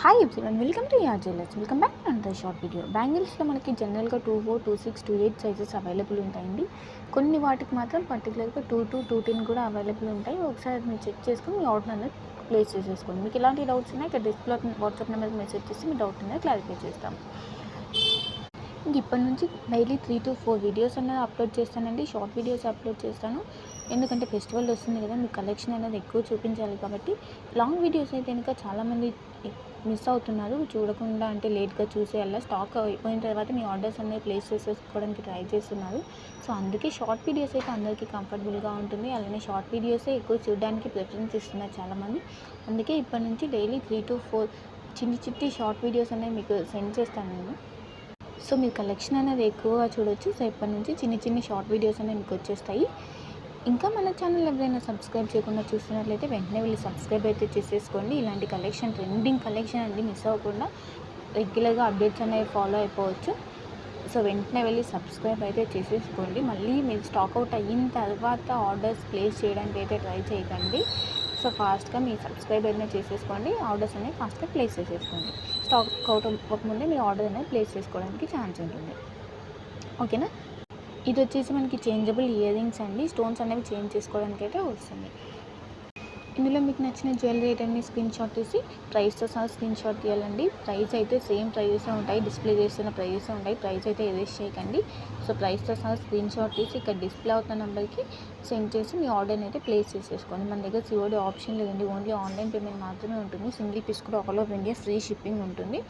Hi everyone, welcome to యార్ jewellers. Welcome back to another short video. బ్యాంగిల్స్లో మనకి జనరల్గా 24, 26, 28 సైజెస్ అవైలబుల్ ఉంటాయండి. కొన్ని వాటికి మాత్రం పర్టికులర్గా 22, 210 కూడా అవైలబుల్ ఉంటాయి. ఒకసారి మీరు చెక్ చేసుకుని మీ ఆర్డర్ అనేది ప్లేస్ చేసేసుకోండి. మీకు ఎలాంటి డౌట్స్ ఉన్నాయి ఇక్కడ డిస్ప్లే వాట్సాప్ నెంబర్కి మెసేజ్ చేసి మీ డౌట్ అనేది క్లారిఫై చేస్తాం. ఇంక ఇప్పటి నుంచి డైలీ 3 to 4 వీడియోస్ అనేది అప్లోడ్ చేస్తానండి. షార్ట్ వీడియోస్ అప్లోడ్ చేస్తాను. ఎందుకంటే ఫెస్టివల్ వస్తుంది కదా, మీ కలెక్షన్ అనేది ఎక్కువ చూపించాలి కాబట్టి. లాంగ్ వీడియోస్ అయితే కనుక చాలామంది మిస్ అవుతున్నారు, చూడకుండా అంటే లేట్గా చూసేయాల, స్టాక్ అయిపోయిన తర్వాత మీ ఆర్డర్స్ అనేవి ప్లేస్ చేసేసుకోవడానికి ట్రై చేస్తున్నారు. సో అందుకే షార్ట్ వీడియోస్ అయితే అందరికీ కంఫర్టబుల్గా ఉంటుంది. అలానే షార్ట్ వీడియోసే ఎక్కువ చూడడానికి ప్రిఫరెన్స్ ఇస్తున్నారు చాలామంది. అందుకే ఇప్పటి నుంచి డైలీ 3 to 4 చిన్ని షార్ట్ వీడియోస్ అనేవి మీకు సెండ్ చేస్తాను నేను. సో మీ కలెక్షన్ అనేది ఎక్కువగా చూడొచ్చు. సో ఇప్పటి నుంచి చిన్ని షార్ట్ వీడియోస్ అనేవి మీకు వచ్చేస్తాయి. ఇంకా మన ఛానల్ ఎవరైనా సబ్స్క్రైబ్ చేయకుండా చూస్తున్నట్లయితే వెంటనే వెళ్ళి సబ్స్క్రైబ్ అయితే చేసేసుకోండి. ఇలాంటి కలెక్షన్, ట్రెండింగ్ కలెక్షన్ అండి, మిస్ అవ్వకుండా రెగ్యులర్గా అప్డేట్స్ అనేవి ఫాలో అయిపోవచ్చు. సో వెంటనే వెళ్ళి సబ్స్క్రైబ్ అయితే చేసేసుకోండి. మళ్ళీ మీరు స్టాక్ అవుట్ అయిన తర్వాత ఆర్డర్స్ ప్లేస్ చేయడానికి అయితే ట్రై చేయకండి. సో ఫాస్ట్గా మీ సబ్స్క్రైబ్ అయినా చేసేసుకోండి, ఆర్డర్స్ అనేవి ఫాస్ట్గా ప్లేస్ చేసేసుకోండి. స్టాక్ అవుట్ అవ్వకముందే మీ ఆర్డర్ అనేది ప్లేస్ చేసుకోవడానికి ఛాన్స్ ఉంటుంది. ఓకేనా. ఇది వచ్చేసి మనకి చేంజబుల్ ఇయర్ రింగ్స్ అండి. స్టోన్స్ అనేవి చేంజ్ చేసుకోవడానికి అయితే వస్తుంది. ఇందులో మీకు నచ్చిన జ్యువెలరీ ఐటమ్ని స్క్రీన్ షాట్ తీసి ప్రైస్తో సహా స్క్రీన్ షాట్ తీయాలండి. ప్రైస్ అయితే సేమ్ ప్రైజెస్ ఉంటాయి, డిస్ప్లే చేస్తున్న ప్రైజెస్ ఉంటాయి. ప్రైస్ అయితే ఎరేస్ చేయకండి. సో ప్రైస్తో సహా స్క్రీన్ షాట్ తీసి ఇక్కడ డిస్ప్లే అవుతున్న నెంబర్కి సెండ్ చేసి మీ ఆర్డర్ని అయితే ప్లేస్ చేసేసుకోండి. మన దగ్గర COD ఆప్షన్ లేదండి, ఓన్లీ ఆన్లైన్ పేమెంట్ మాత్రమే ఉంటుంది. సింగిల్ పీస్ కూడా all over India free shipping ఉంటుంది.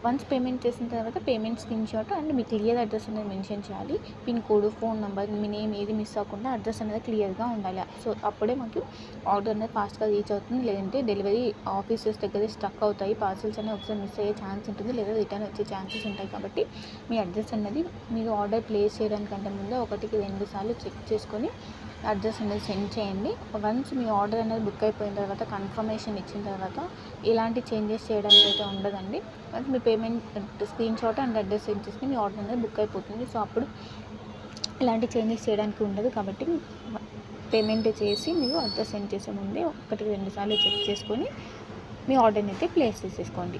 వన్స్ పేమెంట్ చేసిన తర్వాత payment screen shot and me clear address అనేది మెన్షన్ చేయాలి. పిన్ కోడ్, ఫోన్ నెంబర్, మీ నేమ్ ఏది మిస్ అవ్వకుండా అడ్రస్ అనేది క్లియర్గా ఉండాలి. సో అప్పుడే మాకు ఆర్డర్ అనేది ఫాస్ట్గా రీచ్ అవుతుంది. లేదంటే డెలివరీ ఆఫీసెస్ దగ్గర స్ట్రక్ అవుతాయి, పార్సల్స్ అనేవి ఒకసారి మిస్ అయ్యే ఛాన్స్ ఉంటుంది, లేదా రిటర్న్ వచ్చే ఛాన్సెస్ ఉంటాయి. కాబట్టి మీ అడ్రస్ అనేది మీరు ఆర్డర్ ప్లేస్ చేయడానికంటే ముందే 1-2 సార్లు చెక్ చేసుకొని అడ్రస్ అనేది సెండ్ చేయండి. వన్స్ మీ ఆర్డర్ అనేది బుక్ అయిపోయిన తర్వాత కన్ఫర్మేషన్ ఇచ్చిన తర్వాత ఇలాంటి చేంజెస్ చేయడానికి అయితే ఉండదండి. Once me payment screen shot and address send చేస్తే మీ ఆర్డర్ అనేది బుక్ అయిపోతుంది. సో అప్పుడు ఇలాంటి చేంజెస్ చేయడానికి ఉండదు. కాబట్టి పేమెంట్ చేసి మీరు అడ్రస్ సెండ్ చేసే ముందే 1-2 సార్లు చెక్ చేసుకొని మీ ఆర్డర్ని అయితే ప్లేస్ చేసేసుకోండి.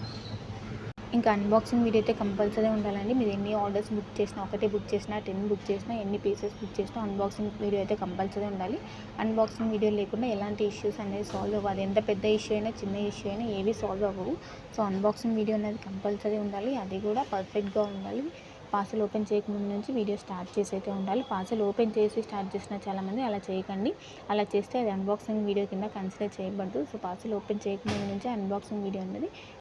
ఇంకా అన్బాక్సింగ్ వీడియో అయితే కంపల్సరీ ఉండాలండి. మీరు ఎన్ని ఆర్డర్స్ బుక్ చేసినా, 1 బుక్ చేసినా, 10 బుక్ చేసినా, ఎన్ని పీసెస్ బుక్ చేసినా అన్బాక్సింగ్ వీడియో అయితే కంపల్సరీ ఉండాలి. అన్బాక్సింగ్ వీడియో లేకుండా ఎలాంటి ఇష్యూస్ అనేది సాల్వ్ అవ్వాలి. ఎంత పెద్ద ఇష్యూ అయినా, చిన్న ఇష్యూ అయినా ఏవి సాల్వ్ అవ్వవు. సో అన్బాక్సింగ్ వీడియో అనేది కంపల్సరీ ఉండాలి. అది కూడా పర్ఫెక్ట్గా ఉండాలి. పార్సల్ ఓపెన్ చేయకముందు నుంచి వీడియో స్టార్ట్ చేసి అయితే ఉండాలి. పార్సల్ ఓపెన్ చేసి స్టార్ట్ చేసిన చాలామంది అలా చేయకండి. అలా చేస్తే అది అన్బాక్సింగ్ వీడియో కింద కన్సిడర్ చేయబడదు. సో పార్సల్ ఓపెన్ చేయకముందు నుంచి అన్బాక్సింగ్ వీడియో అనేది